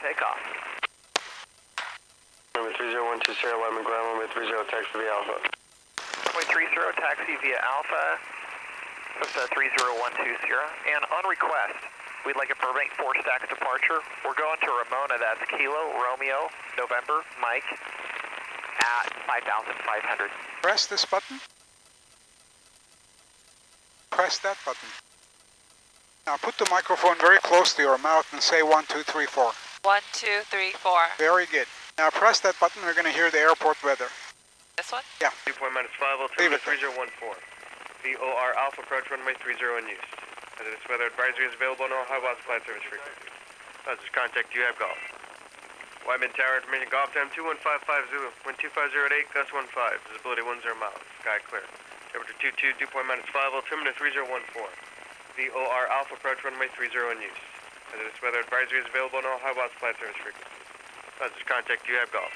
takeoff. Runway 3012 Sierra Lima ground, runway 30 taxi via Alpha. Runway 30 taxi via Alpha. That's 3012 Sierra. And on request, we'd like a Burbank 4 stacks departure. We're going to Ramona, that's Kilo, Romeo, November, Mike, at 5,500. Press this button. Press that button. Now put the microphone very close to your mouth and say 1, 2, 3, 4. 1, 2, 3, 4. Very good. Now press that button, we're going to hear the airport weather. This one? Yeah. Deploy minus 50, Leave it 3014. VOR Alpha approach runway 30 in use. As this weather advisory is available on all high watts flight service frequencies. Just contact you have golf. Wyman Tower information golf time 21550, wind 2508, gust 15, visibility 10 miles, sky clear. Temperature 22, dew point minus 5, altimeter 3014. VOR Alpha approach runway 30 in use. As this weather advisory is available on all high watts flight service frequencies. Just contact you have golf.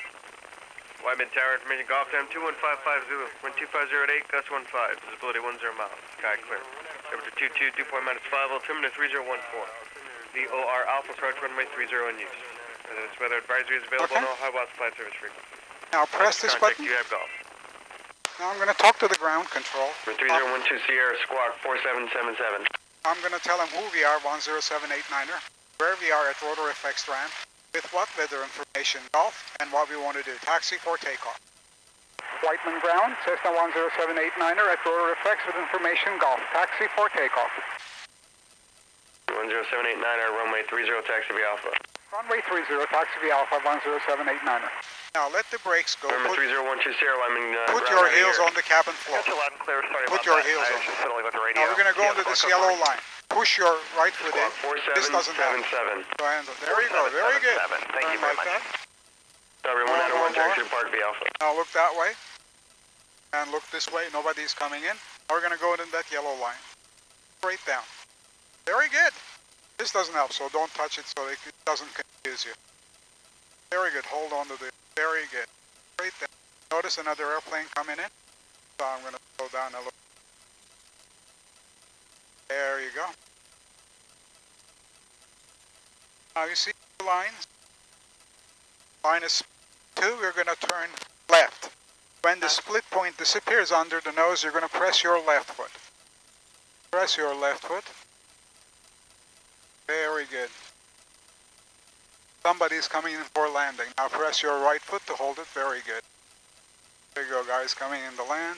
Wyman Tower information golf time 21550, wind 2508, gust 15, visibility 10 miles, sky clear. Temperature 22, dew point minus 5, altimeter 3014. VOR Alpha approach runway 30 in use. As this weather advisory is available on all high watts flight service frequencies. Now press this button. You have golf. Now I'm going to talk to the ground control. 3012 Sierra Squawk 4777. I'm going to tell them who we are, 10789er, where we are at ROTOR F ramp, with what weather information, golf, and what we want to do. Taxi for takeoff. Whiteman ground, Cessna 10789er at ROTOR FX with information, golf. Taxi for takeoff. 10789er, runway 30 taxi via Alpha. Runway 30, taxi via Alpha 10789er. Now let the brakes go. Number 3012 Sierra, I mean, put your heels on the cabin floor. Got you loud and clear, sorry Put about your that. heels I on. was just fiddling with the radio. Now we're going to go into this yellow line. Push your right foot in. This doesn't happen. 4777. There you go, very good. Thank you very much. That. Sorry, 191 taxi to Park via Alpha. Now look that way. And look this way, nobody's coming in. Now we're going to go into that yellow line. Straight down. Very good. This doesn't help, so don't touch it so it doesn't confuse you. Very good, hold on to this. Very good. Straight down. Notice another airplane coming in. So I'm going to slow down a little. There you go. Now you see the lines? Minus 2, we're going to turn left. When the split point disappears under the nose, you're going to press your left foot. Press your left foot. Very good. Somebody's coming in for landing. Now press your right foot to hold it. Very good. There you go, guys, coming in to land.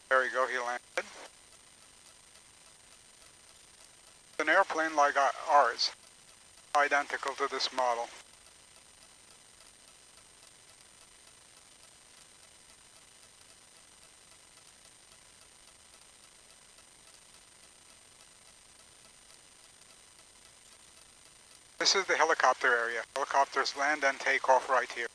There you go, he landed. An airplane like ours, identical to this model. This is the helicopter area. Helicopters land and take off right here.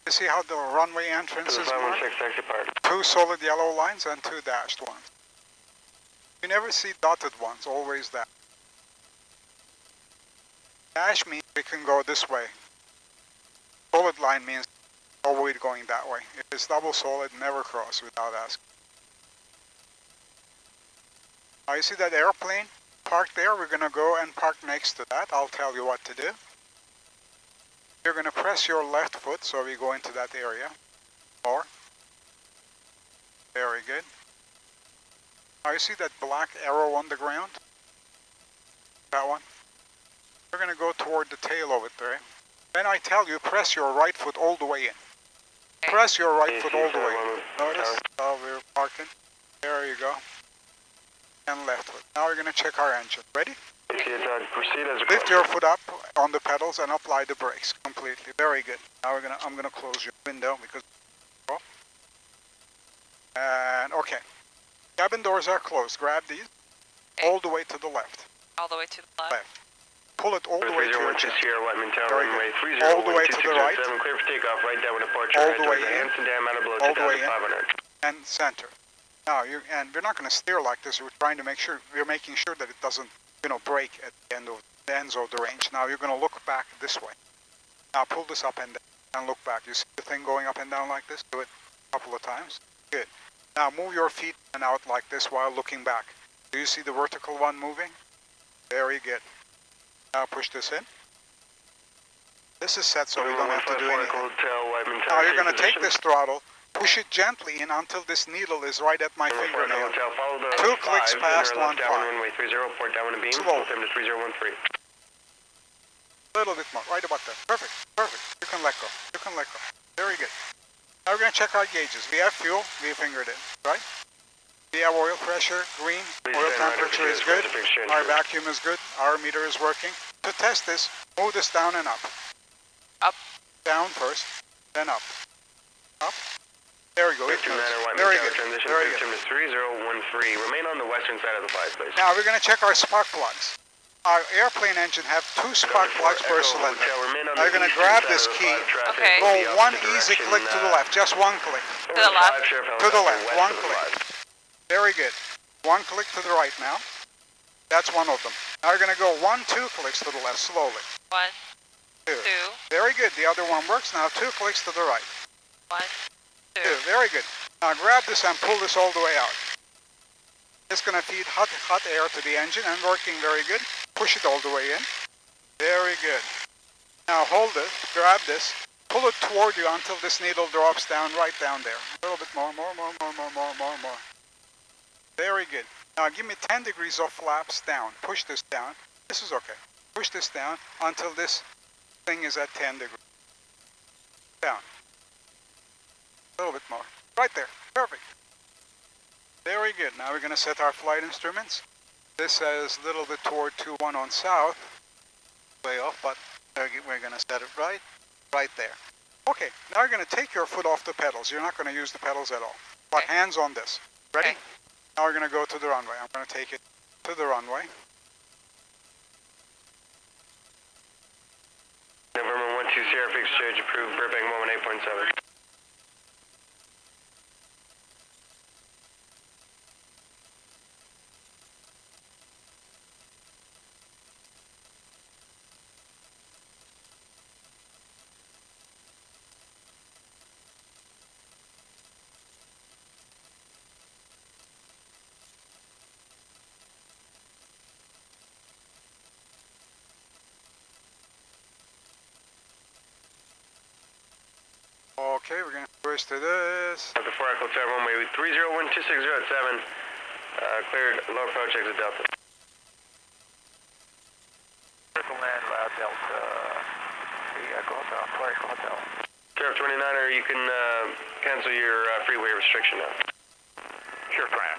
You see how the runway entrance is marked? 2 solid yellow lines and 2 dashed ones. You never see dotted ones, always that. Dash means we can go this way. Solid line means avoid going that way. If it's double solid, never cross without asking. Now you see that airplane parked there? We're going to go and park next to that. I'll tell you what to do. You're going to press your left foot so we go into that area. More. Very good. Now you see that black arrow on the ground? That one? We're going to go toward the tail of it there. Then I tell you, press your right foot all the way in. Press your right foot all the way in. Notice how we're parking. There you go. And left foot. Now we're going to check our engine. Ready? Lift your foot up on the pedals and apply the brakes completely. Very good. Now I'm gonna close your window because. And okay. Cabin doors are closed. Grab these. All the way to the left. All the way to the left. pull it all the way to your chest. Sierra, Whiteman Tower, Very runway good. 30, All the way to the right. 7, clear for takeoff, right down with departure. All head the way towards the in. Hanson Dam, out of below All the way in. 2,500. And center. Now, and we're not going to steer like this. We're trying to make sure, we're making sure that it doesn't, break at the ends of the range. Now, you're going to look back this way. Now, pull this up and down and look back. You see the thing going up and down like this? Do it a couple of times. Good. Now, move your feet and out like this while looking back. Do you see the vertical one moving? Very good. Now, push this in. This is set so we don't have to do anything. Now, you're going to take this throttle, push it gently in until this needle is right at my fingernail. 2 clicks past 1.5. Slow. A little bit more, right about there. Perfect, perfect. You can let go. You can let go. Very good. Now we're going to check our gauges. We have fuel, we fingered it, right? We have oil pressure, green. Oil temperature is good. Our vacuum is good. Our meter is working. To test this, move this down and up. Up. Down first, then up. Up. There we go. It moves. Very good. Very good. 3013. Remain on the western side of the flight, please. Now we're going to check our spark plugs. Our airplane engine have 2 spark plugs per cylinder. Now you're going to grab this key. Okay. Go 1 easy click to the left. Just 1 click. To the left. To the left. 1 click. Very good. 1 click to the right now. That's one of them. Now you're going to go 1, 2 clicks to the left slowly. 1, 2. 2. Very good. The other one works. Now 2 clicks to the right. 1, 2. 2. Very good. Now grab this and pull this all the way out. It's going to feed hot air to the engine and working very good. Push it all the way in. Very good. Now hold it, grab this, pull it toward you until this needle drops down, right down there. A little bit more. Very good. Now give me 10 degrees of flaps down. Push this down. This is okay. Push this down until this thing is at 10 degrees. Down. A little bit more. Right there. Perfect. Very good. Now we're going to set our flight instruments. This says a little bit toward 21 on south. Way off, but we're going to set it right there. Okay, now you're going to take your foot off the pedals. You're not going to use the pedals at all. But hands on this. Ready? Okay. Now we're going to go to the runway. I'm going to take it to the runway. November 12 Sierra fixed charge approved. Burbank moment 8.7. Okay, we're going to switch to this. The 4 Echo Tower runway 301260 at 7. Cleared low approach exit Delta. Circle land, Delta. The Echo Hotel, 4 Echo Hotel. Sheriff 29er, you can cancel your freeway restriction now. Sure, Fran.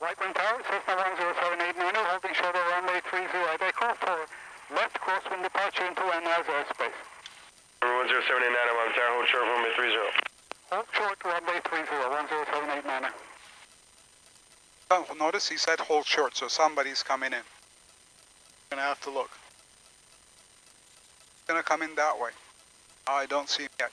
Right wing tower, Cessna 10789, holding shuttle runway 30 at Echo for left crosswind departure into NAS airspace. 10789, I'm tower, hold short runway 30. Hold short runway 30, 10789. Oh, notice he said hold short, so somebody's coming in. Gonna have to look. Gonna come in that way. I don't see him yet.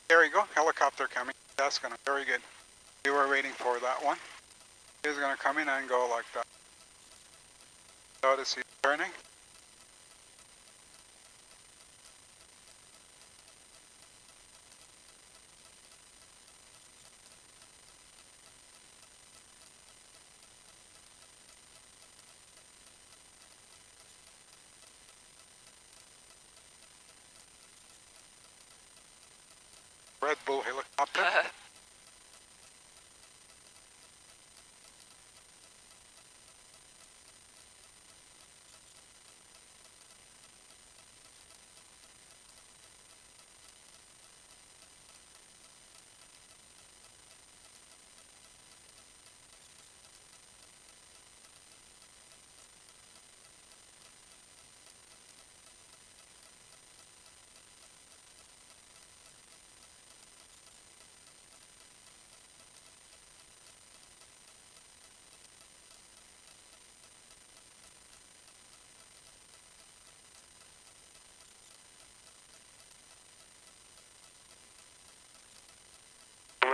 There you go, helicopter coming. That's gonna, very good. We were waiting for that one. He's gonna come in and go like that. Notice he's turning. Red Bull helicopter.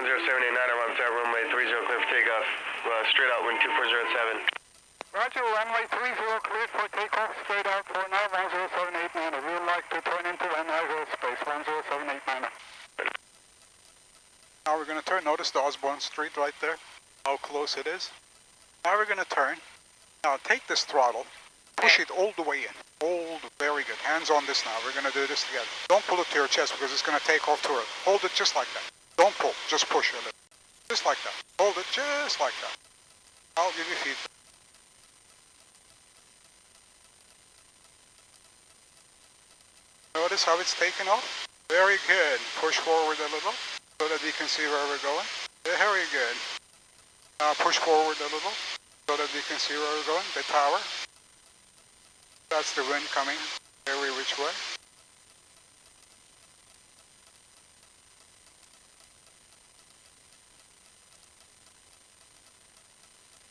10789, I'm on runway 30 clear for takeoff. Straight out, wind 2407. Roger, runway 30 cleared for takeoff, straight out for now, 10789. We would like to turn into Van Nuys airspace, 10789. Now we're going to turn, notice the Osborne Street right there, how close it is. Now we're going to turn. Now take this throttle, push it all the way in. Hold, very good. Hands on this now. We're going to do this together. Don't pull it to your chest because it's going to take off to it. Hold it just like that. Don't pull, just push a little. Just like that. Hold it just like that. I'll give you feedback. Notice how it's taken off? Very good. Push forward a little so that we can see where we're going. Very good. Now push forward a little so that we can see where we're going. The tower. That's the wind coming every which way.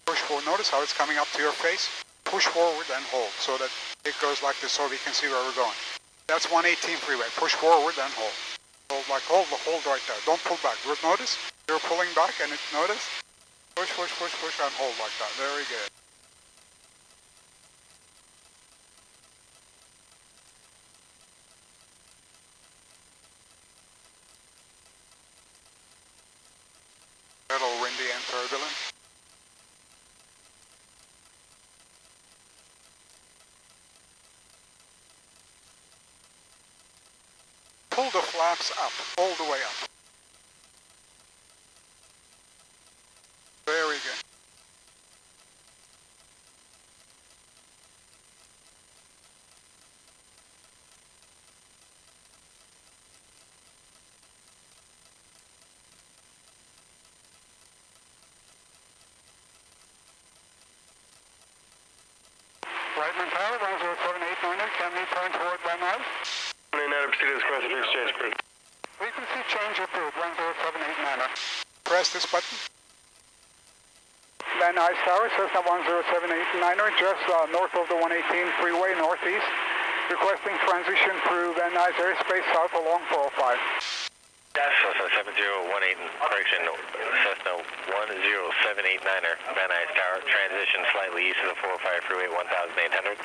Push forward. Notice how it's coming up to your face. Push forward and hold so that it goes like this so we can see where we're going. That's 118 freeway. Push forward and hold. Hold like hold right there. Don't pull back. Notice you're pulling back and notice. Push and hold like that. Very good. Little windy and turbulent. Pull the flaps up, all the way up. Very good. Right Tower, 10789, can we turn toward Van Nuys? 29, proceed as cross exchange, please. Frequency change approved, 10789. Press this button. Van Nuys Tower, Cessna 10789, just north of the 118 freeway, northeast. Requesting transition through Van Nuys airspace south along 405. Cessna 7018, correction, Cessna 10789er, Van Nuys Tower, transition slightly east of the 405 freeway, 1800.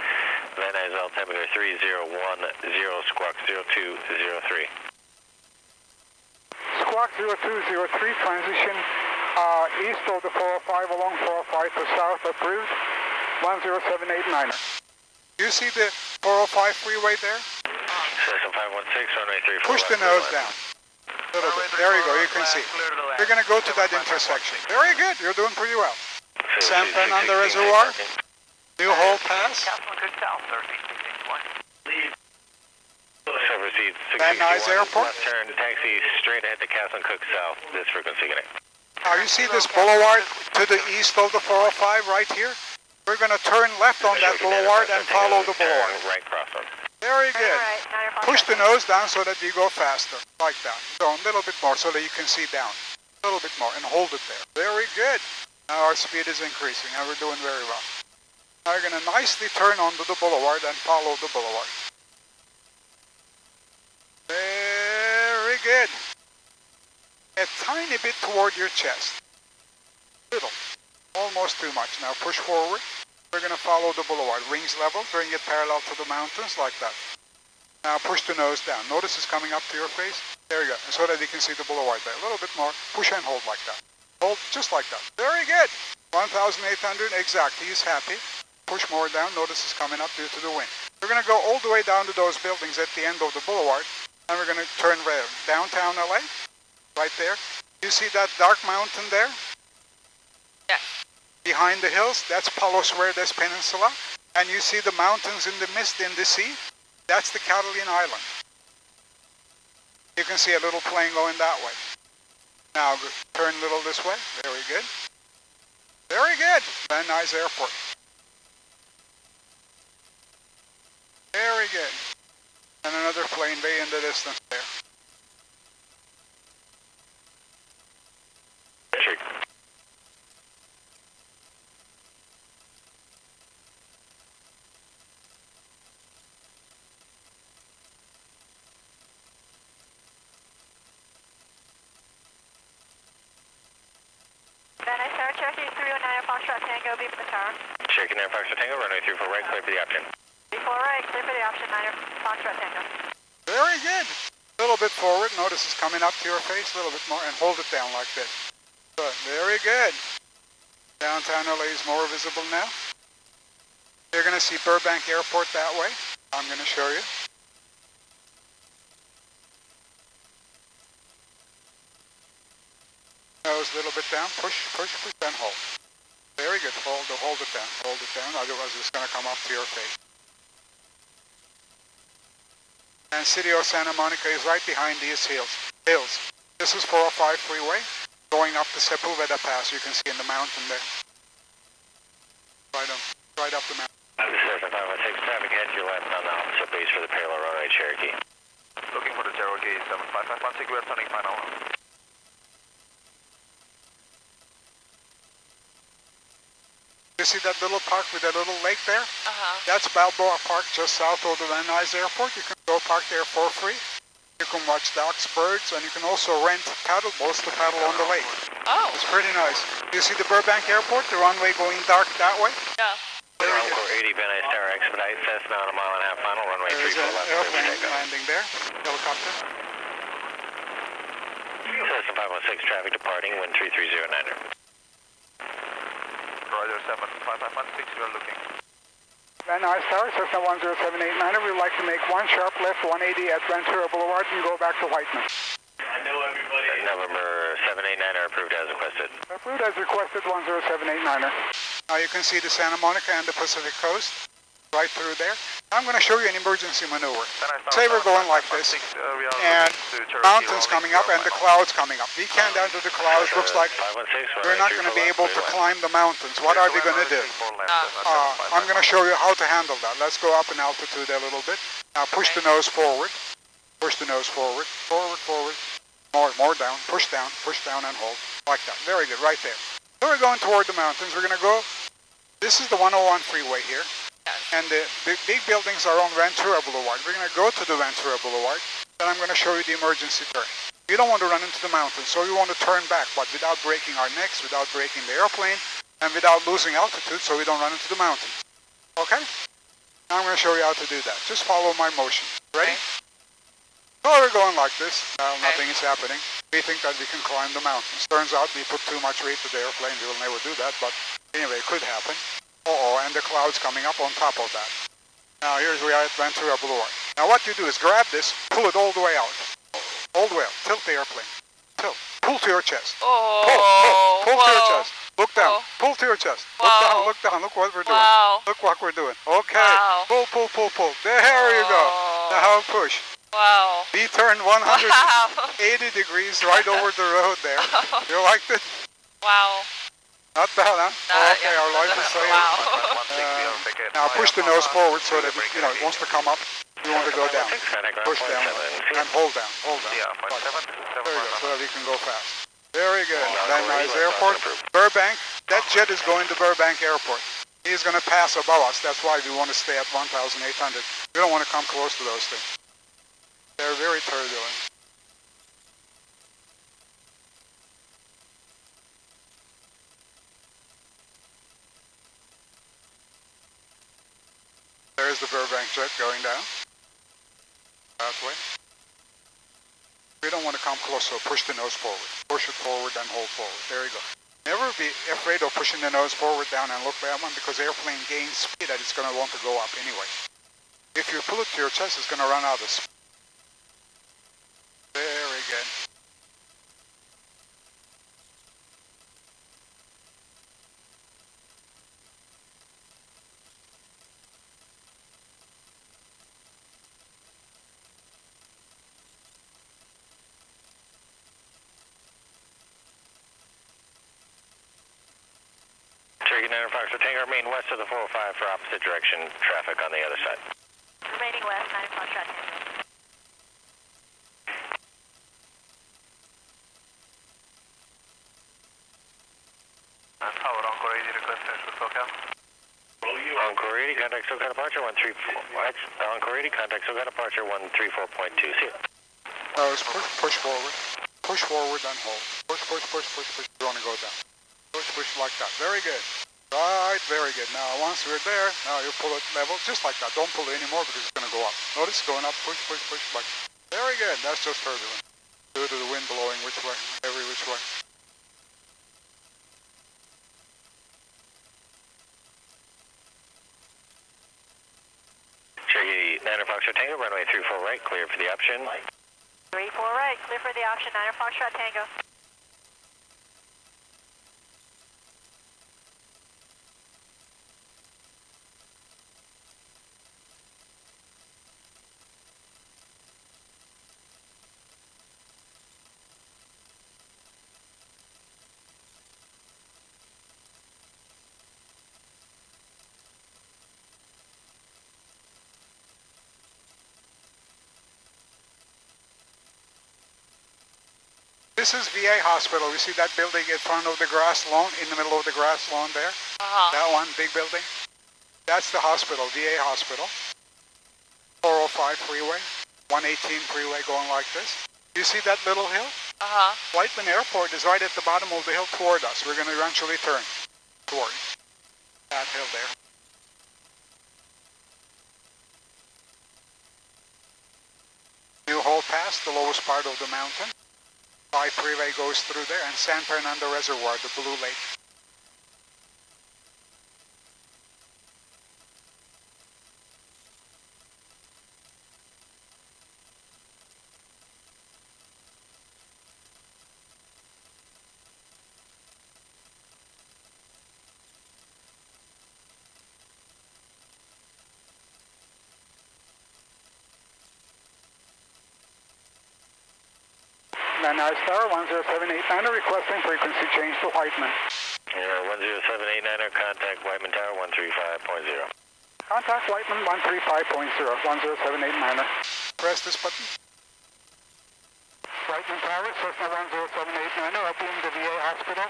Van Nuys altimeter 3010, squawk 0203. Squawk 0203, transition east of the 405 along 405 to south, approved, 10789er. You see the 405 freeway there? Cessna 516, runway 34. Push the nose down. Little bit. There you go, you can see. We're going to go to that intersection. Very good, you're doing pretty well. Sampan on the reservoir. New Hole Pass. Van Nuys Airport. Left turn, taxi straight ahead to Castle Cook South, this frequency connect. Now you see this boulevard to the east of the 405 right here? We're going to turn left on that boulevard and follow the boulevard. Right crossroad. Very good. Push the nose down so that you go faster, like that. So a little bit more so that you can see down. A little bit more and hold it there. Very good. Now our speed is increasing and we're doing very well. Now you're going to nicely turn onto the boulevard and follow the boulevard. Very good. A tiny bit toward your chest. Little. Almost too much. Now push forward. We're going to follow the boulevard. Wings level, bring it parallel to the mountains like that. Now push the nose down. Notice it's coming up to your face. There you go. So that you can see the boulevard there. A little bit more. Push and hold like that. Hold just like that. Very good. 1,800 exact. He's happy. Push more down. Notice it's coming up due to the wind. We're going to go all the way down to those buildings at the end of the boulevard. And we're going to turn red. Downtown LA. Right there. You see that dark mountain there? Yes. Behind the hills, that's Palos Verdes Peninsula. And you see the mountains in the mist in the sea? That's the Catalina Island. You can see a little plane going that way. Now turn a little this way. Very good. Very good. Van Nuys Airport. Very good. And another plane way in the distance there. Cherokee 309 Foxtrot Tango, beep in the tower. Cherokee 9 Foxtrot Tango, runway 34 right, clear for the option. 34 right, clear for the option, 9 Foxtrot Tango. Very good. A little bit forward. Notice it's coming up to your face a little bit more, and hold it down like this. Good. Very good. Downtown LA is more visible now. You're going to see Burbank Airport that way. I'm going to show you. Nose a little bit down. Push, push, push, then hold. Very good. Hold it down. Hold it down. Otherwise, it's going to come up to your face. And City of Santa Monica is right behind these hills. This is 405 freeway going up the Sepulveda Pass. You can see in the mountain there. Right up the mountain. This is 516 traffic, head to your left on the opposite base for the parallel runway Cherokee. Looking for the Cherokee 75516, we are turning final. You see that little park with that little lake there? Uh-huh. That's Balboa Park, just south of the Van Nuys Airport. You can go park there for free. You can watch ducks, birds, and you can also rent paddle boats to paddle on the lake. Oh. It's pretty nice. You see the Burbank Airport, the runway going dark that way? Yeah. Encore 80, Van Nuys Tower, expedite, Cessna on a mile and a half final, runway 34 There's an left. airplane landing there, helicopter. Cessna 516 traffic departing, wind 3309er. Roger 75516, we are looking. Van Nuys Tower, Cessna 10789er. We'd like to make one sharp left, 180 at Ventura Boulevard and go back to Whiteman. I know everybody. November 789er approved as requested. Approved as requested, 10789er. Now you can see the Santa Monica and the Pacific Coast right through there. I'm going to show you an emergency maneuver. Say we're going like this, and mountains coming up and the clouds coming up. We can't enter the clouds. Looks like we're not going to be able to climb the mountains. What are we going to do? I'm going to show you how to handle that. Let's go up in altitude a little bit. Now push the nose forward. Push the nose forward. Forward, forward. More down. Push down and hold. Like that. Very good. Right there. So we're going toward the mountains. We're going to go. This is the 101 freeway here. And the big buildings are on Ventura Boulevard. We're going to go to the Ventura Boulevard. Then I'm going to show you the emergency turn. You don't want to run into the mountains, so you want to turn back, but without breaking our necks, without breaking the airplane, and without losing altitude, so we don't run into the mountains. Okay? Now I'm going to show you how to do that. Just follow my motion. Ready? So we're going like this. Now nothing is happening. We think that we can climb the mountains. Turns out we put too much weight to the airplane. We will never do that, but anyway, it could happen. And the clouds coming up on top of that. Now here's we are at Ventura Boulevard. Now what you do is grab this, pull it all the way out. All the way out. Tilt the airplane. Tilt. Pull to your chest. Oh. Pull to your chest. Look down. Pull to your chest. Look down. Look down. Look what we're doing. Look what we're doing. Okay. Pull. There you go. Now push. Wow. We turned 180 degrees right over the road there. You liked it? Wow. Not bad, huh? Okay, our life is saved. Now push the nose forward so that it wants to come up. You want to go down. Push down and hold down. There you go, so that we can go fast. Very good. Van Nuys Airport. Burbank. That jet is going to Burbank Airport. He's going to pass above us. That's why we want to stay at 1,800. We don't want to come close to those things. They're very turbulent. There's the Burbank jet going down. That way. We don't want to come close, so push the nose forward. Push it forward and hold forward. There you go. Never be afraid of pushing the nose forward, down, and look back one, because airplane gains speed that it's going to want to go up anyway. If you pull it to your chest, it's going to run out of speed. Very good. Cherokee 9 Foxtrot Tango, remain west of the 405 for opposite direction traffic on the other side. Remaining west, 9 Foxtrot Tango. Power Encore 80, request for SoCal. Encore 80, contact SoCal departure 134. Encore 80, contact SoCal departure 134.2. See you. Push forward. Push forward and hold. Push. You want to go down. Push, push like that. Very good. Right, very good. Now, once we're there, now you pull it level, just like that. Don't pull it anymore because it's going to go up. Notice, going up, push, push, push, like. Very good. That's just turbulent. Due to the wind blowing which way, every which way. Cherokee 9 Foxtrot Tango, runway 34 right, clear for the option. 3-4 right, clear for the option, 9 Foxtrot Tango. This is VA hospital. You see that building in front of the grass lawn, in the middle of the grass lawn there? That one, big building? That's the hospital, VA hospital. 405 freeway, 118 freeway going like this. You see that little hill? Whiteman Airport is right at the bottom of the hill toward us. We're going to eventually turn toward that hill there. New Hall Pass, the lowest part of the mountain. 5 freeway goes through there, and San Fernando Reservoir, the Blue Lake. Van Nuys Tower, 10789, requesting frequency change to Whiteman. 10789, contact Whiteman Tower 135.0. Contact Whiteman 135.0, 10789. Press this button. Whiteman Tower, Cessna 10789, upwind the VA hospital.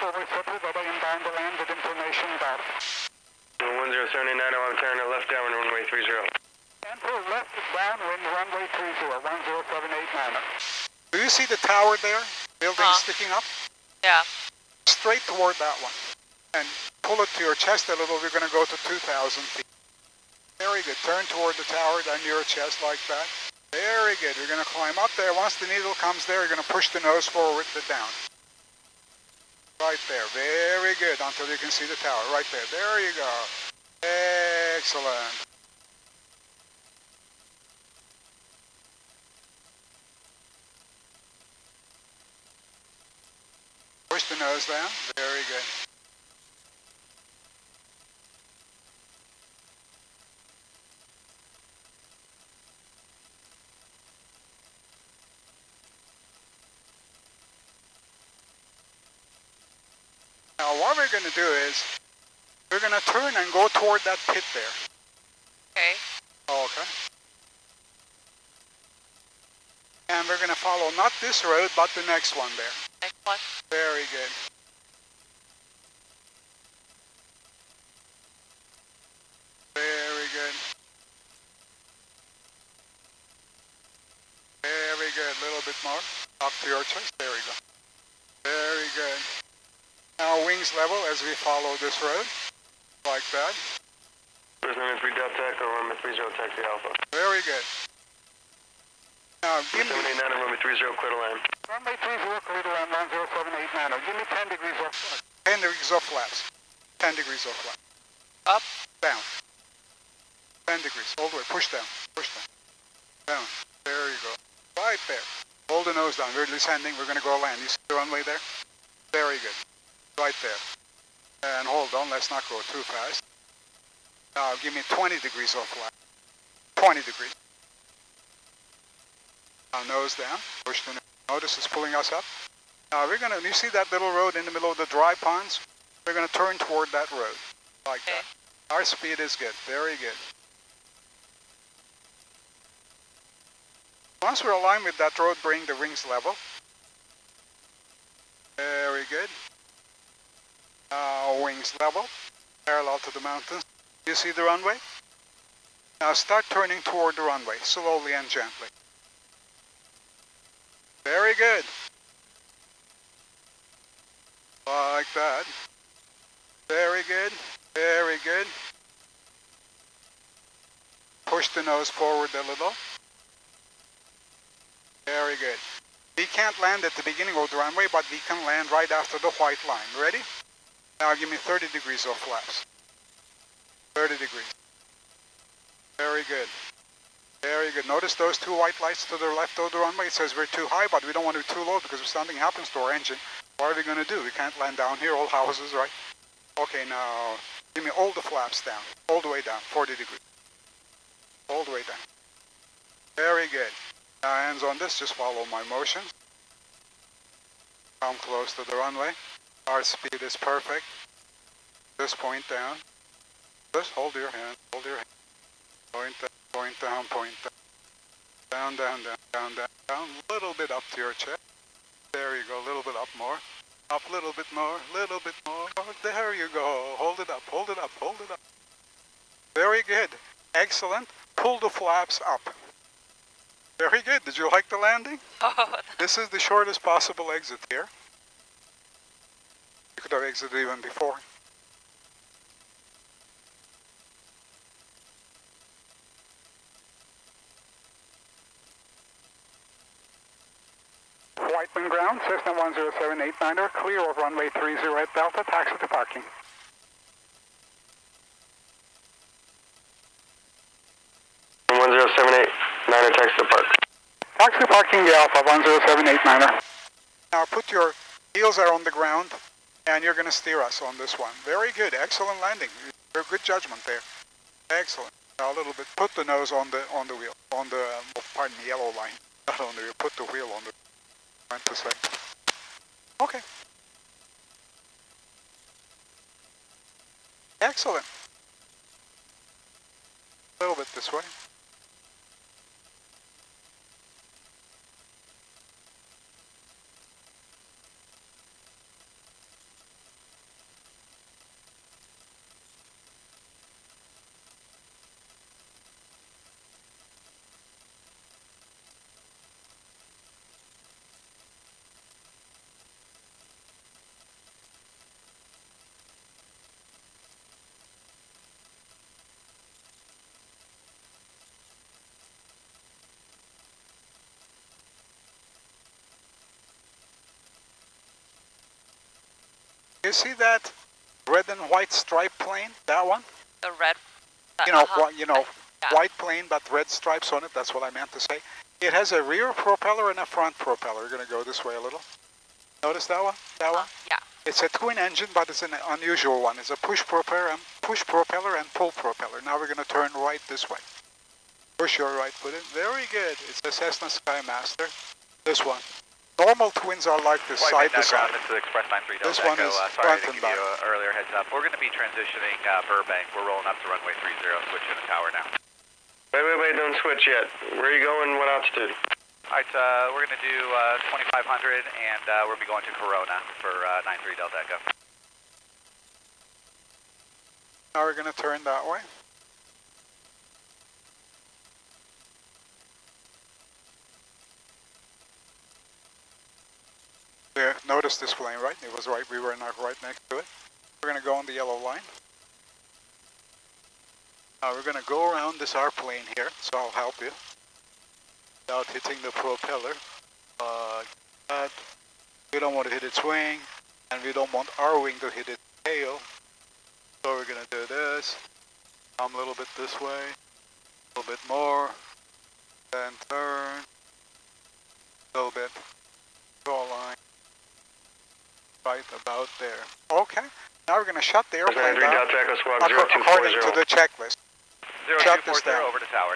Over settled that I am bound to land with information about. 10789, I'm turning left down runway 30. And for left downwind runway 30, 10789. Do you see the tower there? Building sticking up? Yeah. Straight toward that one. And pull it to your chest a little. We're going to go to 2,000 feet. Very good. Turn toward the tower, down your chest like that. Very good. We're going to climb up there. Once the needle comes there, you're going to push the nose forward to down. Right there. Very good. Until you can see the tower. Right there. There you go. Excellent. Push the nose down. Very good. Now what we're going to do is, we're going to turn and go toward that pit there. Okay. Okay. And we're going to follow not this road, but the next one there. Next one. Very good. Very good. Very good. A little bit more. Up to your chest. There we go. Very good. Now wings level as we follow this road. Like that. There's runway 3 Delta Echo, runway 30 taxi Alpha. Very good. Now give me... 789 and runway 30 clear to land. Runway 30 clear to land 10789. Give me 10 degrees off. 10 degrees off flaps. 10 degrees off flaps. Up. Down. 10 degrees. All the way. Push down. Push down. Down. There you go. Right there. Hold the nose down. We're descending. We're going to go land. You see the runway there? Very good. Right there. And hold on. Let's not go too fast. Now give me 20 degrees off flap. 20 degrees. Now nose down. Push the nose. Notice it's pulling us up. Now we're going to, you see that little road in the middle of the dry ponds? We're going to turn toward that road. Like that. Our speed is good. Very good. Once we're aligned with that road, bring the wings level. Very good. Now wings level. Parallel to the mountains. You see the runway? Now start turning toward the runway, slowly and gently. Very good. Like that. Very good. Very good. Push the nose forward a little. Very good. We can't land at the beginning of the runway, but we can land right after the white line. Ready? Now give me 30 degrees of flaps. 30 degrees. Very good. Very good. Notice those two white lights to the left of the runway. It says we're too high, but we don't want to be too low because if something happens to our engine, what are we going to do? We can't land down here, all houses, right? Okay, now give me all the flaps down. All the way down, 40 degrees. All the way down. Very good. Now hands on this, just follow my motion. Come close to the runway. Our speed is perfect. Just point down. Just hold your hand, hold your hand. Point down, point down, point down. Down, down, down, down, down, down. A little bit up to your chest. There you go, a little bit up more. Up a little bit more, little bit more. There you go. Hold it up, hold it up, hold it up. Very good. Excellent. Pull the flaps up. Very good. Did you like the landing? Oh, This is the shortest possible exit here. You could have exited even before. Whiteman ground, Cessna 10789er, clear of runway 30 at Delta, taxi to parking. Taxi to park. Taxi parking the Alpha 10789er. Now put your heels are on the ground and you're going to steer us on this one. Very good, excellent landing. Good judgment there. Excellent. Now a little bit, put the nose on the wheel, on the, pardon me, yellow line. Not on the wheel, put the wheel on the, meant to say. Okay. Excellent. A little bit this way. You see that red and white stripe plane? That one? the red. You know, Yeah. white plane but red stripes on it. That's what I meant to say. It has a rear propeller and a front propeller. We're going to go this way a little. Notice that one? That one? Yeah. It's a twin engine, but it's an unusual one. It's a push propeller and pull propeller. Now we're going to turn right this way. Push your right foot in. Very good. It's a Cessna Skymaster. This one. Normal twins are like this, side to side. This is Express 93 Delta This one Echo. is Sorry front to and give back. you an earlier heads up. We're going to be transitioning Burbank. We're rolling up to runway 30, switching the tower now. Wait, don't switch yet. Where are you going, what altitude? Alright, we're going to do 2500 and we'll be going to Corona for 93 Delta Echo. Now we're going to turn that way. There, notice this plane, right? It was right, we were not right next to it. We're going to go on the yellow line. Now we're going to go around this R plane here, so I'll help you. Without hitting the propeller. That. We don't want to hit its wing, and we don't want our wing to hit its tail. So we're going to do this. Come a little bit this way. A little bit more. Then turn. A little bit. Draw a line. Right about there. Okay. Now we're going to shut the airplane down according to the checklist. 0240 over to tower.